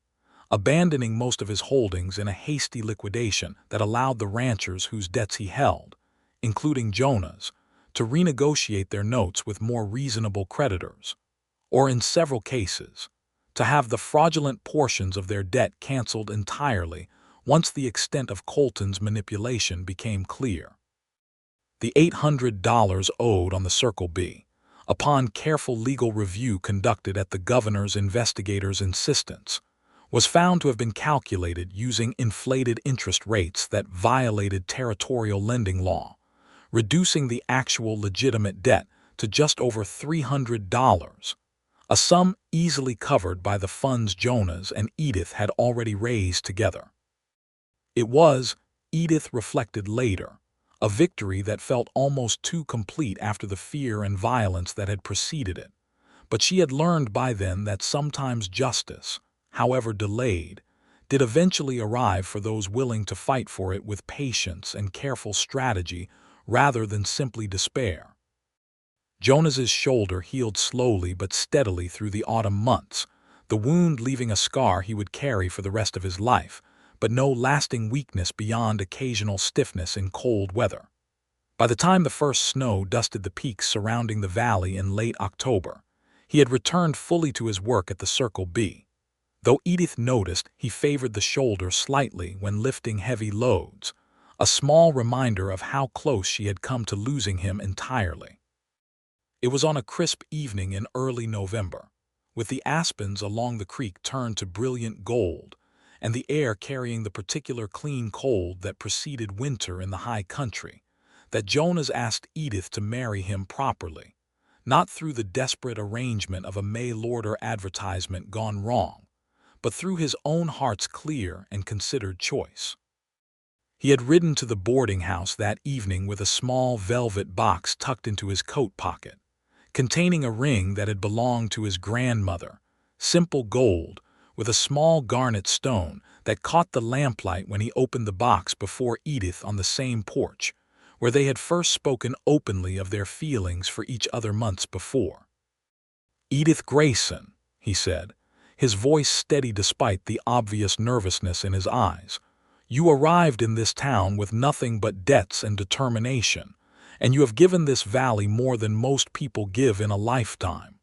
abandoning most of his holdings in a hasty liquidation that allowed the ranchers whose debts he held, including Jonas, to renegotiate their notes with more reasonable creditors, or in several cases, to have the fraudulent portions of their debt canceled entirely once the extent of Colton's manipulation became clear. The $800 owed on the Circle B, upon careful legal review conducted at the governor's investigator's insistence, was found to have been calculated using inflated interest rates that violated territorial lending law, reducing the actual legitimate debt to just over $300, a sum easily covered by the funds Jonas and Edith had already raised together. It was, Edith reflected later, a victory that felt almost too complete after the fear and violence that had preceded it. But she had learned by then that sometimes justice, however delayed, did eventually arrive for those willing to fight for it with patience and careful strategy rather than simply despair. Jonas's shoulder healed slowly but steadily through the autumn months, the wound leaving a scar he would carry for the rest of his life, but no lasting weakness beyond occasional stiffness in cold weather. By the time the first snow dusted the peaks surrounding the valley in late October, he had returned fully to his work at the Circle B. Though Edith noticed he favored the shoulder slightly when lifting heavy loads, a small reminder of how close she had come to losing him entirely. It was on a crisp evening in early November, with the aspens along the creek turned to brilliant gold, and the air carrying the particular clean cold that preceded winter in the high country, that Jonas asked Edith to marry him properly, not through the desperate arrangement of a mail-order advertisement gone wrong, but through his own heart's clear and considered choice. He had ridden to the boarding house that evening with a small velvet box tucked into his coat pocket, containing a ring that had belonged to his grandmother, simple gold, with a small garnet stone that caught the lamplight when he opened the box before Edith on the same porch, where they had first spoken openly of their feelings for each other months before. "Edith Grayson," he said, his voice steady despite the obvious nervousness in his eyes, "you arrived in this town with nothing but debts and determination, and you have given this valley more than most people give in a lifetime.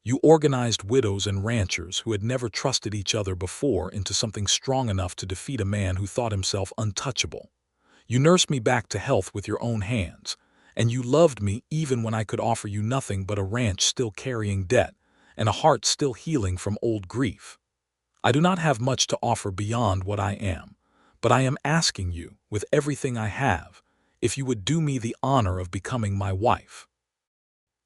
You organized widows and ranchers who had never trusted each other before into something strong enough to defeat a man who thought himself untouchable. You nursed me back to health with your own hands, and you loved me even when I could offer you nothing but a ranch still carrying debt and a heart still healing from old grief. I do not have much to offer beyond what I am, but I am asking you, with everything I have, if you would do me the honor of becoming my wife."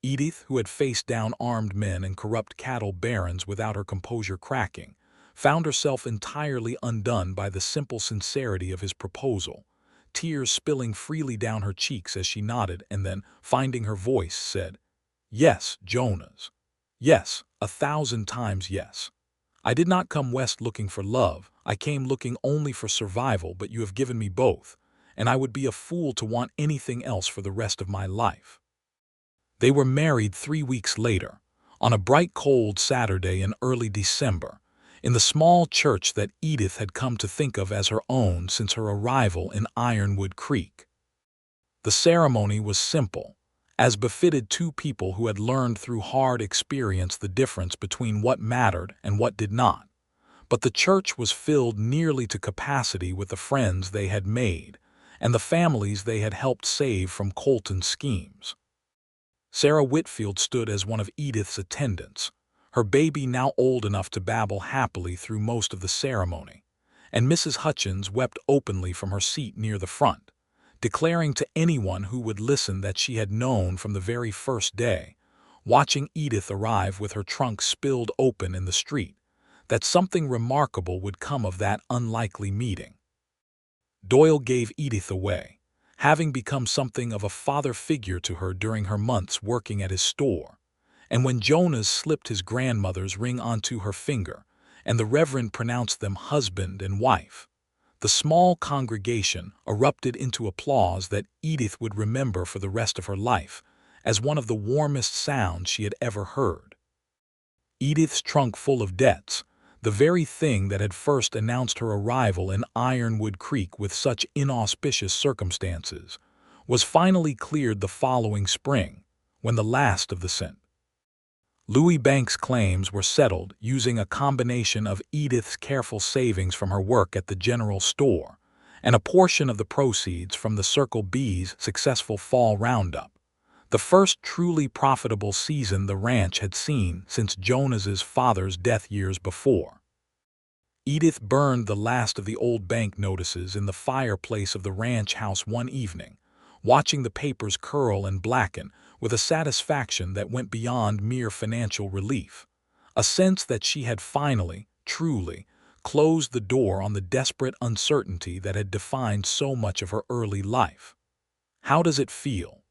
Edith, who had faced down armed men and corrupt cattle barons without her composure cracking, found herself entirely undone by the simple sincerity of his proposal, tears spilling freely down her cheeks as she nodded and then, finding her voice, said, "Yes, Jonas. Yes, 1,000 times yes. I did not come west looking for love, I came looking only for survival, but you have given me both, and I would be a fool to want anything else for the rest of my life." They were married 3 weeks later, on a bright cold Saturday in early December, in the small church that Edith had come to think of as her own since her arrival in Ironwood Creek. The ceremony was simple, as befitted two people who had learned through hard experience the difference between what mattered and what did not. But the church was filled nearly to capacity with the friends they had made and the families they had helped save from Colton's schemes. Sarah Whitfield stood as one of Edith's attendants, her baby now old enough to babble happily through most of the ceremony, and Mrs. Hutchins wept openly from her seat near the front, declaring to anyone who would listen that she had known from the very first day, watching Edith arrive with her trunk spilled open in the street, that something remarkable would come of that unlikely meeting. Doyle gave Edith away, having become something of a father figure to her during her months working at his store, and when Jonas slipped his grandmother's ring onto her finger and the Reverend pronounced them husband and wife, the small congregation erupted into applause that Edith would remember for the rest of her life as one of the warmest sounds she had ever heard. Edith's trunk full of debts, the very thing that had first announced her arrival in Ironwood Creek with such inauspicious circumstances, was finally cleared the following spring, when the last of the St. Louis Bank's claims were settled using a combination of Edith's careful savings from her work at the general store and a portion of the proceeds from the Circle B's successful fall roundup, the first truly profitable season the ranch had seen since Jonas's father's death years before. Edith burned the last of the old bank notices in the fireplace of the ranch house one evening, watching the papers curl and blacken with a satisfaction that went beyond mere financial relief, a sense that she had finally, truly, closed the door on the desperate uncertainty that had defined so much of her early life. "How does it feel?"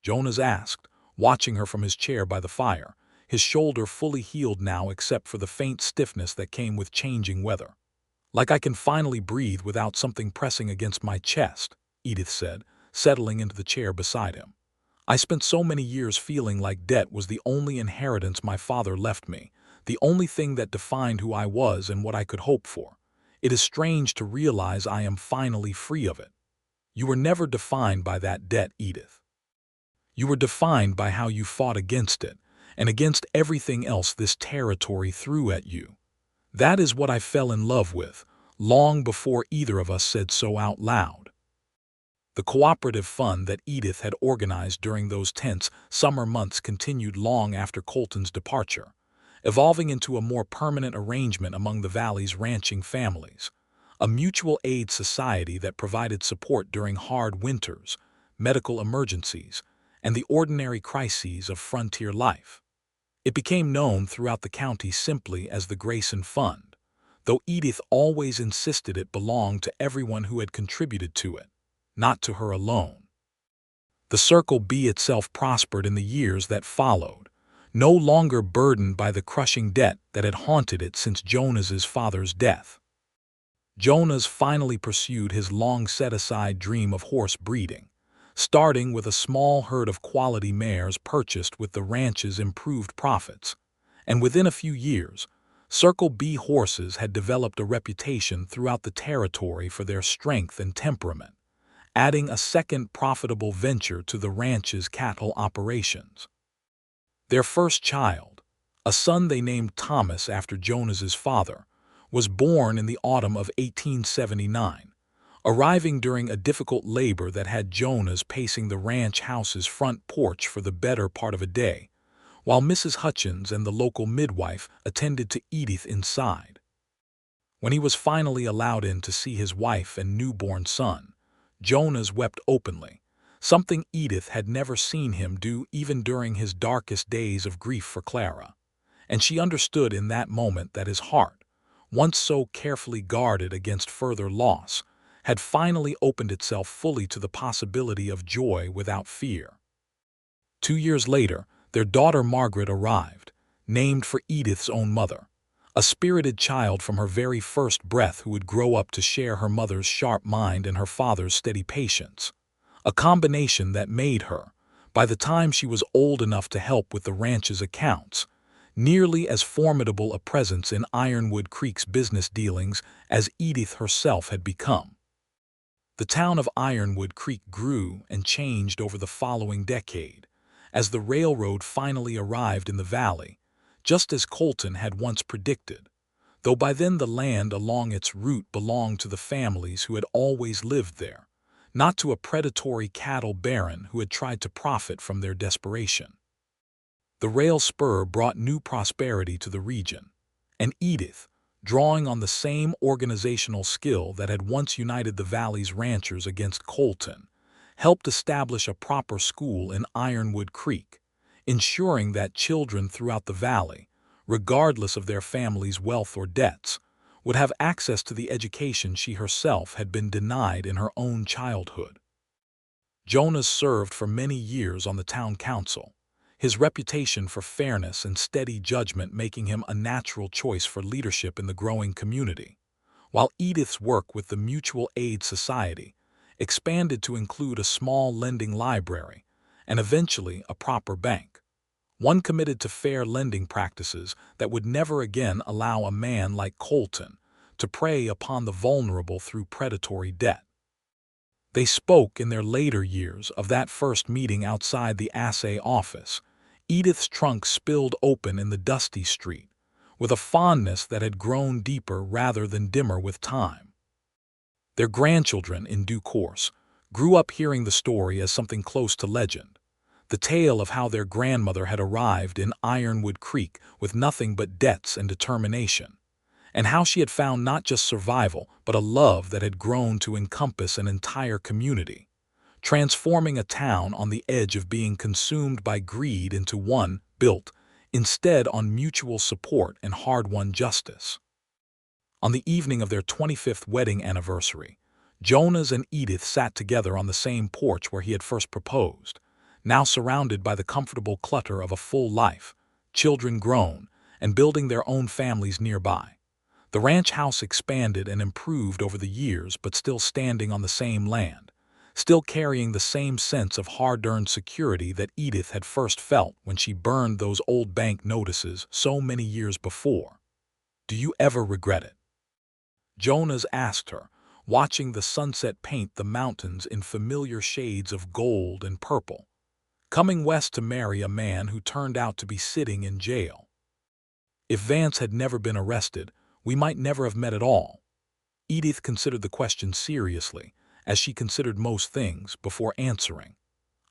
Jonas asked, watching her from his chair by the fire, his shoulder fully healed now except for the faint stiffness that came with changing weather. "Like I can finally breathe without something pressing against my chest," Edith said, settling into the chair beside him. "I spent so many years feeling like debt was the only inheritance my father left me, the only thing that defined who I was and what I could hope for. It is strange to realize I am finally free of it." "You were never defined by that debt, Edith. You were defined by how you fought against it, and against everything else this territory threw at you. That is what I fell in love with, long before either of us said so out loud." The cooperative fund that Edith had organized during those tense summer months continued long after Colton's departure, evolving into a more permanent arrangement among the valley's ranching families, a mutual aid society that provided support during hard winters, medical emergencies, and the ordinary crises of frontier life. It became known throughout the county simply as the Grayson Fund, though Edith always insisted it belonged to everyone who had contributed to it, not to her alone. The Circle B itself prospered in the years that followed, no longer burdened by the crushing debt that had haunted it since Jonas's father's death. Jonas finally pursued his long-set-aside dream of horse breeding, starting with a small herd of quality mares purchased with the ranch's improved profits, and within a few years, Circle B horses had developed a reputation throughout the territory for their strength and temperament, adding a second profitable venture to the ranch's cattle operations. Their first child, a son they named Thomas after Jonas's father, was born in the autumn of 1879, arriving during a difficult labor that had Jonas pacing the ranch house's front porch for the better part of a day, while Mrs. Hutchins and the local midwife attended to Edith inside. When he was finally allowed in to see his wife and newborn son, Jonas wept openly, something Edith had never seen him do even during his darkest days of grief for Clara, and she understood in that moment that his heart, once so carefully guarded against further loss, had finally opened itself fully to the possibility of joy without fear. 2 years later, their daughter Margaret arrived, named for Edith's own mother, a spirited child from her very first breath who would grow up to share her mother's sharp mind and her father's steady patience, a combination that made her, by the time she was old enough to help with the ranch's accounts, nearly as formidable a presence in Ironwood Creek's business dealings as Edith herself had become. The town of Ironwood Creek grew and changed over the following decade, as the railroad finally arrived in the valley, just as Colton had once predicted, though by then the land along its route belonged to the families who had always lived there, not to a predatory cattle baron who had tried to profit from their desperation. The rail spur brought new prosperity to the region, and Edith, drawing on the same organizational skill that had once united the valley's ranchers against Colton, helped establish a proper school in Ironwood Creek, ensuring that children throughout the valley, regardless of their family's wealth or debts, would have access to the education she herself had been denied in her own childhood. Jonas served for many years on the town council, his reputation for fairness and steady judgment making him a natural choice for leadership in the growing community, while Edith's work with the Mutual Aid Society expanded to include a small lending library and eventually a proper bank, one committed to fair lending practices that would never again allow a man like Colton to prey upon the vulnerable through predatory debt. They spoke in their later years of that first meeting outside the assay office, Edith's trunk spilled open in the dusty street, with a fondness that had grown deeper rather than dimmer with time. Their grandchildren, in due course, grew up hearing the story as something close to legend, the tale of how their grandmother had arrived in Ironwood Creek with nothing but debts and determination, and how she had found not just survival, but a love that had grown to encompass an entire community, transforming a town on the edge of being consumed by greed into one built instead on mutual support and hard-won justice. On the evening of their 25th wedding anniversary, Jonas and Edith sat together on the same porch where he had first proposed, now surrounded by the comfortable clutter of a full life, children grown, and building their own families nearby. The ranch house expanded and improved over the years, but still standing on the same land, still carrying the same sense of hard-earned security that Edith had first felt when she burned those old bank notices so many years before. "Do you ever regret it?" Jonas asked her, watching the sunset paint the mountains in familiar shades of gold and purple. Coming west to marry a man who turned out to be sitting in jail. If Vance had never been arrested, we might never have met at all. Edith considered the question seriously, as she considered most things, before answering.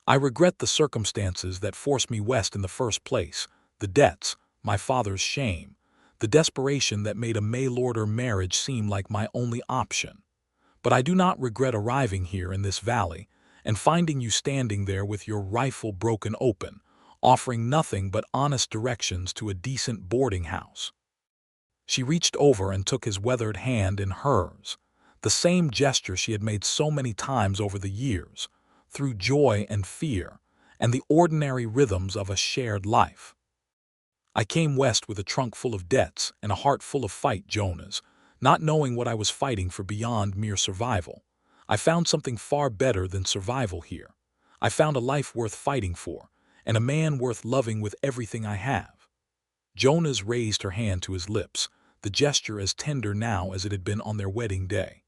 "I regret the circumstances that forced me west in the first place, the debts, my father's shame, the desperation that made a mail-order marriage seem like my only option. But I do not regret arriving here in this valley and finding you standing there with your rifle broken open, offering nothing but honest directions to a decent boarding house." She reached over and took his weathered hand in hers, the same gesture she had made so many times over the years, through joy and fear, and the ordinary rhythms of a shared life. "I came west with a trunk full of debts and a heart full of fight, Jonas, not knowing what I was fighting for beyond mere survival. I found something far better than survival here. I found a life worth fighting for, and a man worth loving with everything I have." Jonas raised her hand to his lips, the gesture as tender now as it had been on their wedding day.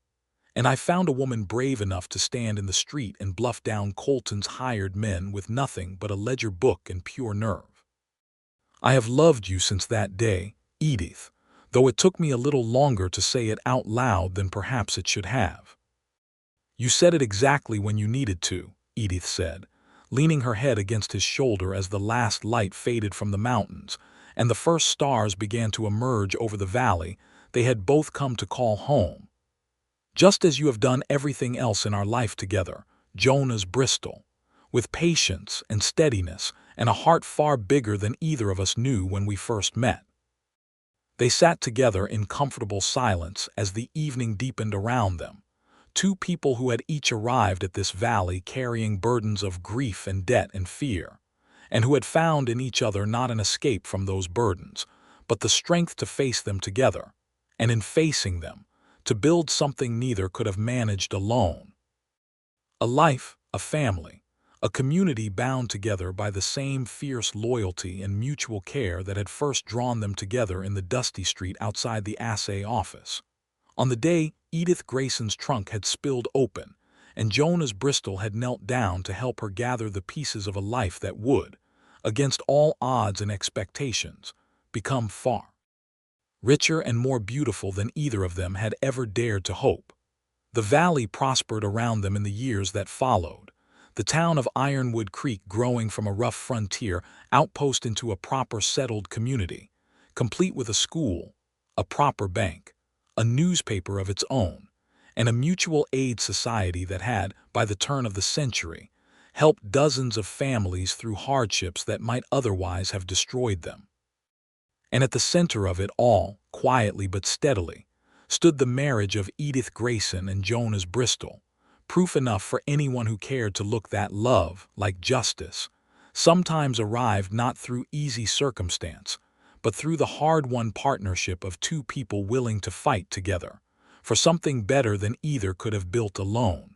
"And I found a woman brave enough to stand in the street and bluff down Colton's hired men with nothing but a ledger book and pure nerve. I have loved you since that day, Edith, though it took me a little longer to say it out loud than perhaps it should have." "You said it exactly when you needed to," Edith said, leaning her head against his shoulder as the last light faded from the mountains and the first stars began to emerge over the valley they had both come to call home. "Just as you have done everything else in our life together, Jonas Bristol, with patience and steadiness and a heart far bigger than either of us knew when we first met." They sat together in comfortable silence as the evening deepened around them, two people who had each arrived at this valley carrying burdens of grief and debt and fear, and who had found in each other not an escape from those burdens, but the strength to face them together, and in facing them, to build something neither could have managed alone. A life, a family, a community bound together by the same fierce loyalty and mutual care that had first drawn them together in the dusty street outside the assay office. On the day Edith Grayson's trunk had spilled open, and Jonas Bristol had knelt down to help her gather the pieces of a life that would, against all odds and expectations, become far richer and more beautiful than either of them had ever dared to hope. The valley prospered around them in the years that followed, the town of Ironwood Creek growing from a rough frontier outpost into a proper settled community, complete with a school, a proper bank, a newspaper of its own, and a mutual aid society that had, by the turn of the century, helped dozens of families through hardships that might otherwise have destroyed them. And at the center of it all, quietly but steadily, stood the marriage of Edith Grayson and Jonas Bristol, proof enough for anyone who cared to look that love, like justice, sometimes arrived not through easy circumstance, but through the hard-won partnership of two people willing to fight together for something better than either could have built alone.